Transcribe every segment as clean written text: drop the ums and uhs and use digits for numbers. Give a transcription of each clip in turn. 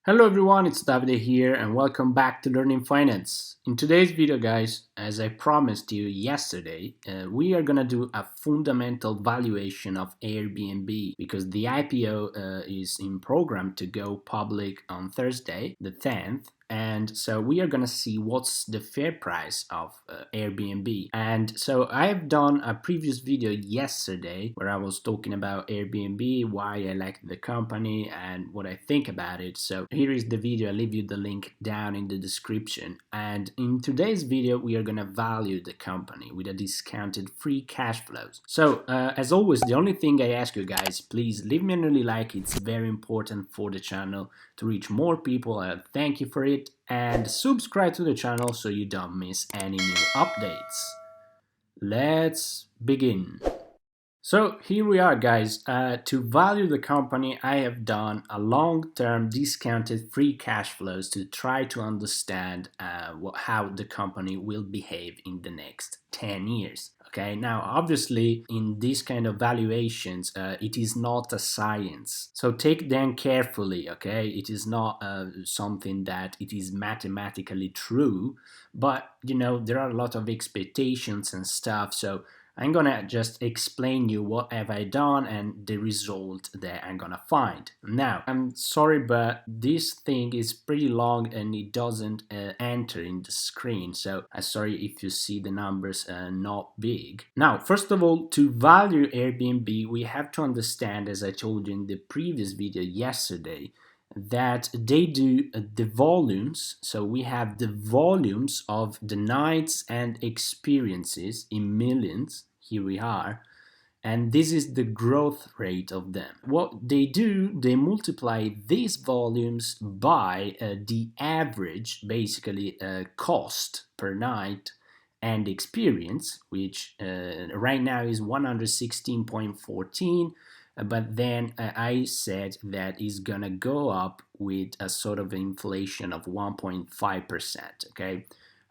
Hello everyone, it's Davide here and welcome back to Learning Finance. In today's video guys, as I promised you yesterday, we are gonna do a fundamental valuation of AIRBNB because the IPO is in program to go public on Thursday, the 10th. And so we are gonna see what's the fair price of AIRBNB. And so I have done a previous video yesterday where I was talking about AIRBNB, why I like the company and what I think about it. So here is the video. I'll leave you the link down in the description. And in today's video, we are gonna value the company with a discounted free cash flows. So as always, the only thing I ask you guys, please leave me an early like. It's very important for the channel to reach more people. Thank you for it, and subscribe to the channel so you don't miss any new updates. Let's begin. So here we are guys. To value the company, I have done a long-term discounted free cash flows to try to understand how the company will behave in the next 10 years. Okay, now obviously in these kind of valuations, it is not a science. So take them carefully, okay? It is not something that it is mathematically true, but you know, there are a lot of expectations and stuff. So I'm gonna just explain you what have I done and the result that I'm gonna find. Now, I'm sorry, but this thing is pretty long and it doesn't enter in the screen. So I'm sorry if you see the numbers not big. Now, first of all, to value Airbnb, we have to understand, as I told you in the previous video yesterday, that they do the volumes. So we have the volumes of the nights and experiences in millions. Here we are, and this is the growth rate of them. What they do, they multiply these volumes by the average, basically cost per night and experience, which right now is 116.14. But then I said that is gonna go up with a sort of inflation of 1.5%, okay?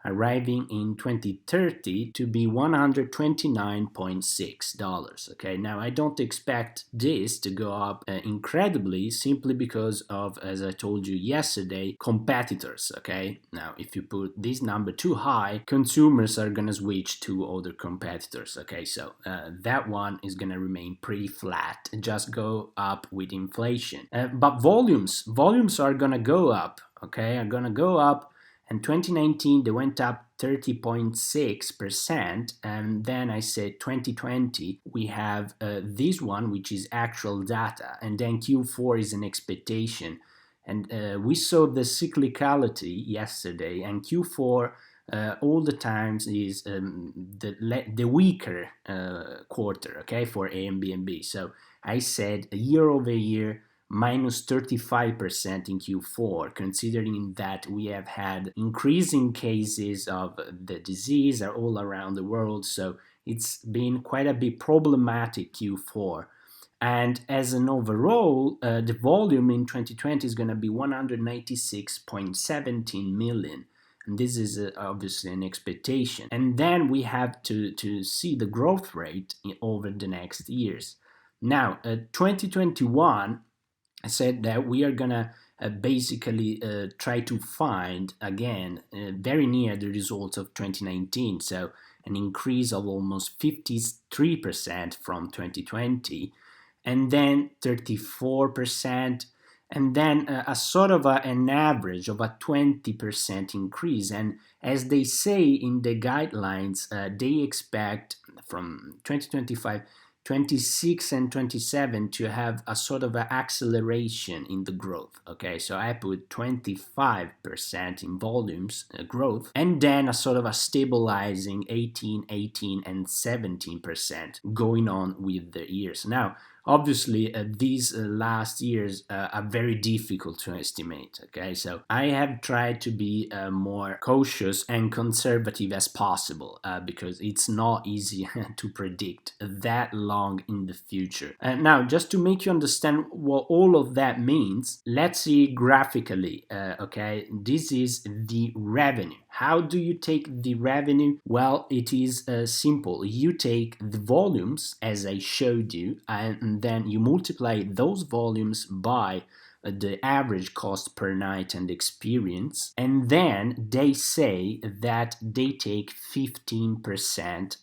Arriving in 2030 to be $129.6. Okay, now I don't expect this to go up incredibly, simply because of, as I told you yesterday, competitors. Okay, now if you put this number too high, consumers are gonna switch to other competitors. Okay, so that one is gonna remain pretty flat, just go up with inflation. But volumes are gonna go up. Okay, are gonna go up. In 2019, they went up 30.6%, and then I said 2020, we have this one, which is actual data, and then Q4 is an expectation. And we saw the cyclicality yesterday, and Q4 all the times is the weaker quarter, okay, for AIRBNB. So I said year over year, minus 35% in Q4, considering that we have had increasing cases of the disease all around the world. So it's been quite a bit problematic Q4. And as an overall, the volume in 2020 is going to be 196.17 million. And this is obviously an expectation. And then we have to see the growth rate over the next years. Now, 2021, I said that we are gonna basically try to find again very near the results of 2019, so an increase of almost 53% from 2020, and then 34%, and then a sort of an average of a 20% increase. And as they say in the guidelines, they expect from 2025 26 and 27 to have a sort of an acceleration in the growth. Okay, so I put 25% in volumes growth, and then a sort of a stabilizing 18, 18, and 17% going on with the years. Now, obviously, these last years are very difficult to estimate, okay? So I have tried to be more cautious and conservative as possible because it's not easy to predict that long in the future. Now, just to make you understand what all of that means, let's see graphically, okay? This is the revenue. How do you take the revenue? Well, it is simple. You take the volumes, as I showed you, and then you multiply those volumes by the average cost per night and experience, and then they say that they take 15%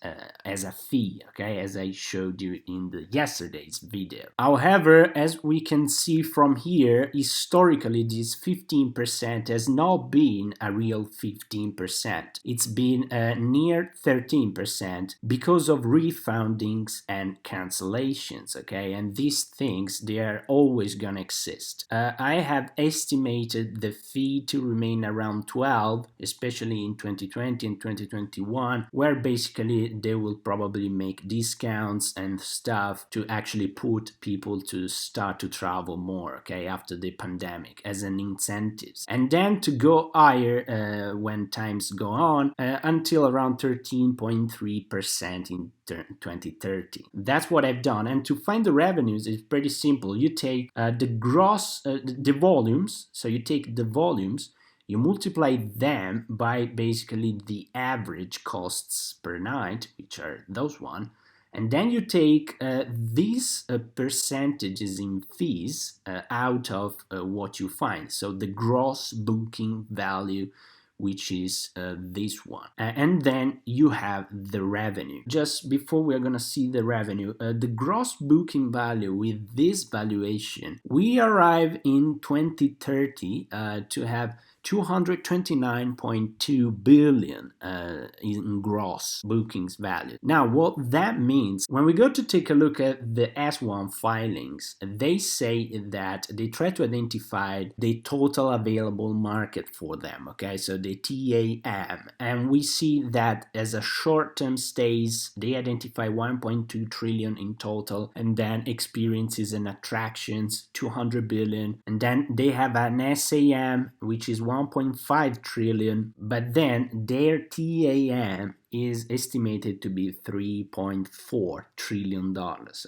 as a fee, okay, as I showed you in the yesterday's video. However, as we can see from here, historically this 15% has not been a real 15%. It's been near 13% because of refundings and cancellations, okay, and these things, they are always gonna exist. I have estimated the fee to remain around 12, especially in 2020 and 2021, where basically they will probably make discounts and stuff to actually put people to start to travel more, okay, after the pandemic as an incentive, and then to go higher when times go on until around 13.3% in 2030. That's what I've done. And to find the revenues, it's pretty simple. You take the volumes, so you take the volumes, you multiply them by basically the average costs per night, which are those one, and then you take these percentages in fees out of what you find. So the gross booking value, which is this one. And then you have the revenue. Just before we're gonna see the revenue, the gross booking value with this valuation, we arrive in 2030 to have 229.2 billion in gross bookings value. Now, what that means, when we go to take a look at the S1 filings, they say that they try to identify the total available market for them, okay, so the TAM, and we see that as a short-term stays, they identify 1.2 trillion in total, and then experiences and attractions 200 billion, and then they have an SAM, which is 1.5 trillion, but then their TAM is estimated to be $3.4 trillion.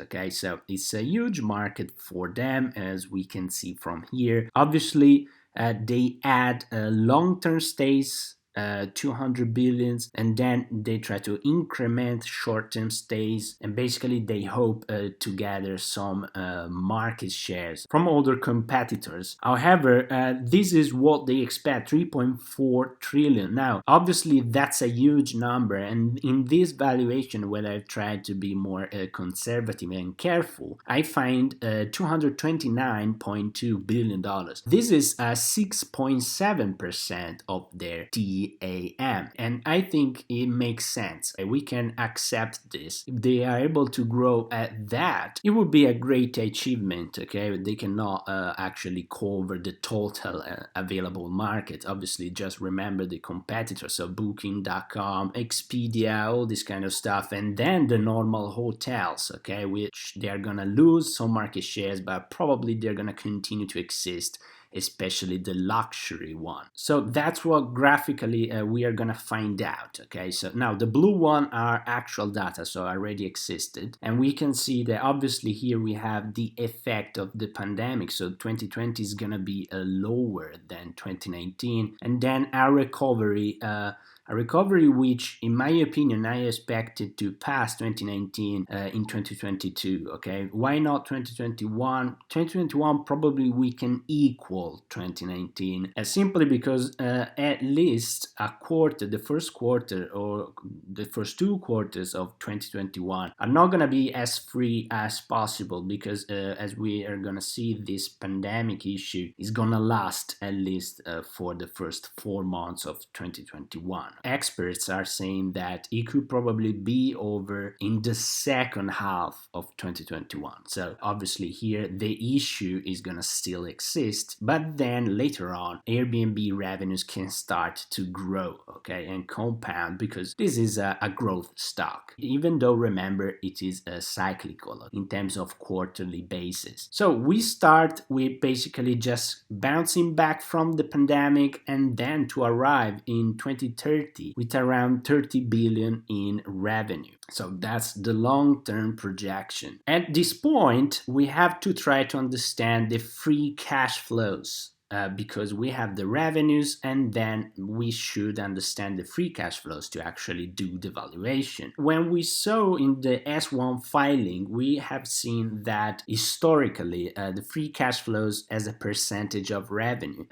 Okay, so it's a huge market for them, as we can see from here. Obviously, they add long-term stays, 200 billions, and then they try to increment short-term stays, and basically they hope to gather some market shares from other competitors. However, this is what they expect, 3.4 trillion. Now, obviously that's a huge number, and in this valuation, where I've tried to be more conservative and careful, I find $229.2 billion. This is 6.7% of their TAM, and I think it makes sense. We can accept this. If they are able to grow at that, it would be a great achievement, okay? They cannot actually cover the total available market. Obviously, just remember the competitors, so Booking.com, Expedia, all this kind of stuff, and then the normal hotels, okay, which they're gonna lose some market shares, but probably they're gonna continue to exist, especially the luxury one. So that's what graphically we are gonna find out, okay? So now the blue one are actual data, so already existed, and we can see that obviously here we have the effect of the pandemic, so 2020 is gonna be lower than 2019, and then our recovery, a recovery which, in my opinion, I expected to pass 2019 in 2022, okay? Why not 2021? 2021 probably we can equal 2019, simply because at least a quarter, the first quarter or the first two quarters of 2021 are not gonna be as free as possible, because as we are gonna see, this pandemic issue is gonna last at least for the first 4 months of 2021. Experts are saying that it could probably be over in the second half of 2021. So obviously here the issue is gonna still exist, but then later on Airbnb revenues can start to grow, okay, and compound, because this is a growth stock, even though, remember, it is cyclical in terms of quarterly basis. So we start with basically just bouncing back from the pandemic, and then to arrive in 2030 with around 30 billion in revenue. So that's the long-term projection. At this point, we have to try to understand the free cash flows because we have the revenues, and then we should understand the free cash flows to actually do the valuation. When we saw in the S1 filing, we have seen that historically the free cash flows as a percentage of revenue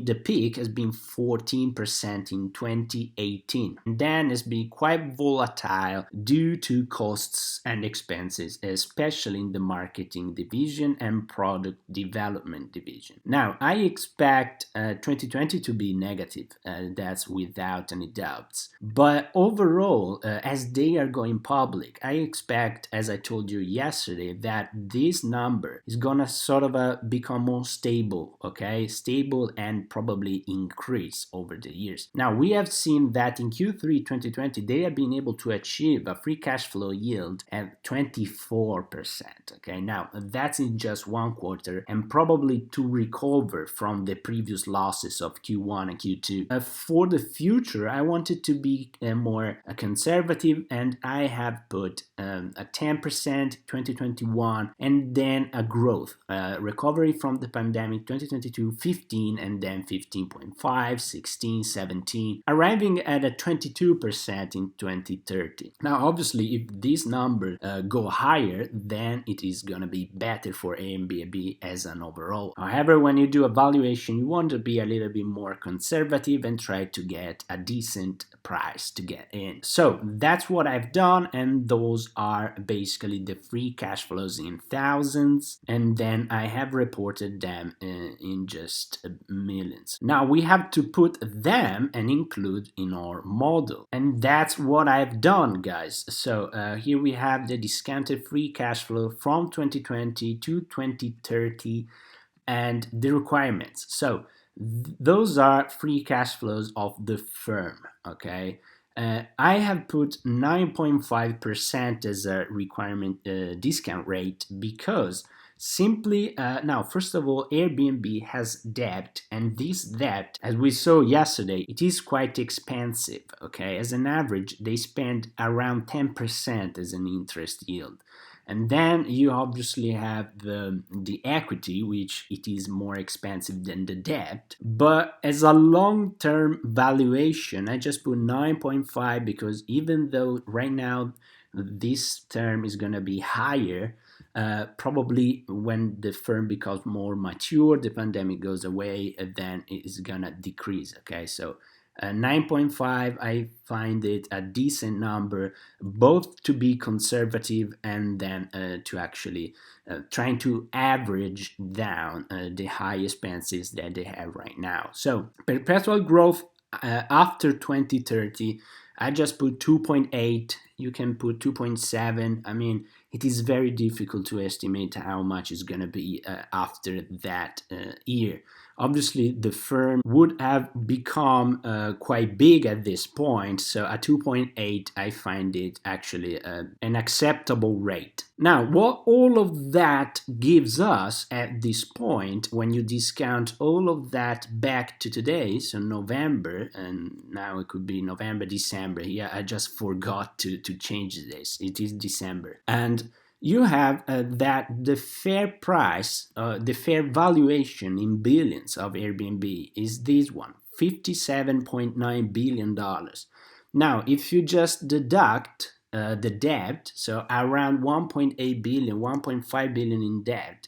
the peak has been 14% in 2018, and then has been quite volatile due to costs and expenses, especially in the marketing division and product development division. Now, I expect 2020 to be negative, that's without any doubts. But overall, as they are going public, I expect, as I told you yesterday, that this number is gonna sort of become more stable, okay? Stable and probably increase over the years. Now, we have seen that in Q3 2020, they have been able to achieve a free cash flow yield at 24%, okay? Now, that's in just one quarter, and probably to recover from the previous losses of Q1 and Q2. For the future, I wanted to be more conservative, and I have put a 10% 2021, and then a growth, recovery from the pandemic 2022, 15, and then 15.5, 16, 17, arriving at a 22% in 2030. Now, obviously, if these numbers go higher, then it is going to be better for AIRBNB as an overall. However, when you do a valuation, you want to be a little bit more conservative and try to get a decent price to get in. So that's what I've done, and those are basically the free cash flows in thousands, and then I have reported them in just millions. Now we have to put them and include in our model, and that's what I've done, guys. So here we have the discounted free cash flow from 2020 to 2030 and the requirements. So those are free cash flows of the firm, okay? I have put 9.5% as a requirement discount rate because simply, now, first of all, AIRBNB has debt, and this debt, as we saw yesterday, it is quite expensive, okay? As an average, they spend around 10% as an interest yield. And then you obviously have the equity, which it is more expensive than the debt. But as a long-term valuation, I just put 9.5 because even though right now this term is going to be higher, probably when the firm becomes more mature, the pandemic goes away, then it is going to decrease, okay? So 9.5, I find it a decent number, both to be conservative and then to actually trying to average down the high expenses that they have right now. So perpetual growth after 2030, I just put 2.8. You can put 2.7. I mean, it is very difficult to estimate how much is going to be after that year. Obviously, the firm would have become quite big at this point, so at 2.8, I find it actually an acceptable rate. Now, what all of that gives us at this point, when you discount all of that back to today, so November, and now it could be November, December. Yeah, I just forgot to change this. It is December. And you have that the fair price, the fair valuation in billions of AIRBNB is this one, $57.9 billion. Now, if you just deduct the debt, so around 1.8 billion, 1.5 billion in debt,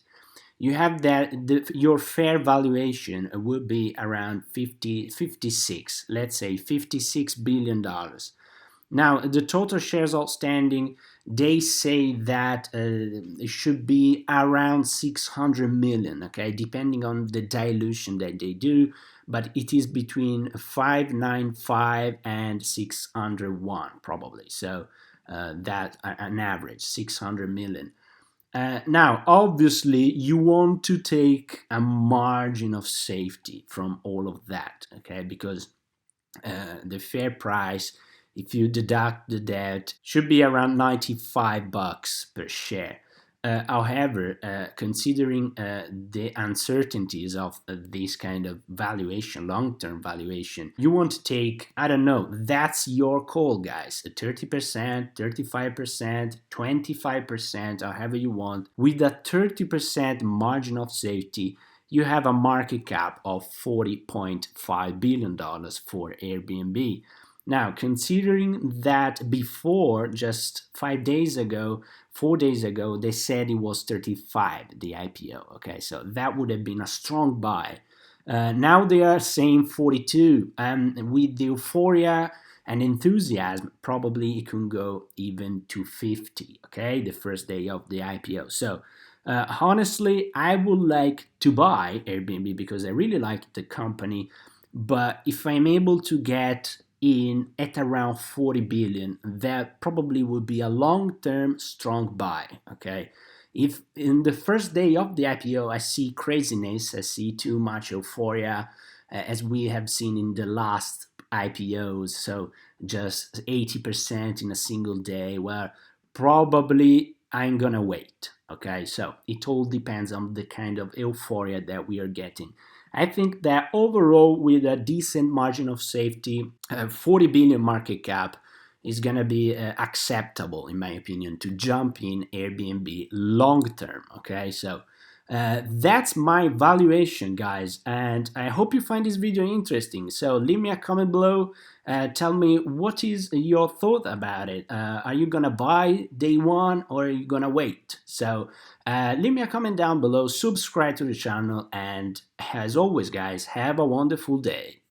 you have that your fair valuation would be around 56, let's say $56 billion. Now, the total shares outstanding, they say that it should be around 600 million, okay, depending on the dilution that they do, but it is between 595 and 601 probably, so that an average 600 million. Now, obviously, you want to take a margin of safety from all of that, okay, because the fair price, if you deduct the debt, should be around $95 per share. However, considering the uncertainties of this kind of valuation, long-term valuation, you want to take, I don't know, that's your call, guys, 30%, 35%, 25%, however you want. With a 30% margin of safety, you have a market cap of $40.5 billion for Airbnb. Now, considering that before, just 5 days ago, 4 days ago, they said it was 35, the IPO. Okay, so that would have been a strong buy. Now they are saying 42, and with the euphoria and enthusiasm, probably it can go even to 50, okay, the first day of the IPO. So honestly, I would like to buy Airbnb because I really like the company, but if I'm able to get in at around 40 billion, that probably would be a long-term strong buy, okay? If in the first day of the IPO I see craziness, I see too much euphoria, as we have seen in the last IPOs, so just 80% in a single day, well, probably I'm gonna wait, okay? So it all depends on the kind of euphoria that we are getting. I think that overall, with a decent margin of safety, 40 billion market cap is going to be acceptable, in my opinion, to jump in Airbnb long term. Okay, so that's my valuation, guys, and I hope you find this video interesting. So leave me a comment below. Tell me what is your thought about it. Are you gonna buy day one or are you gonna wait? So leave me a comment down below, subscribe to the channel, and as always, guys, have a wonderful day.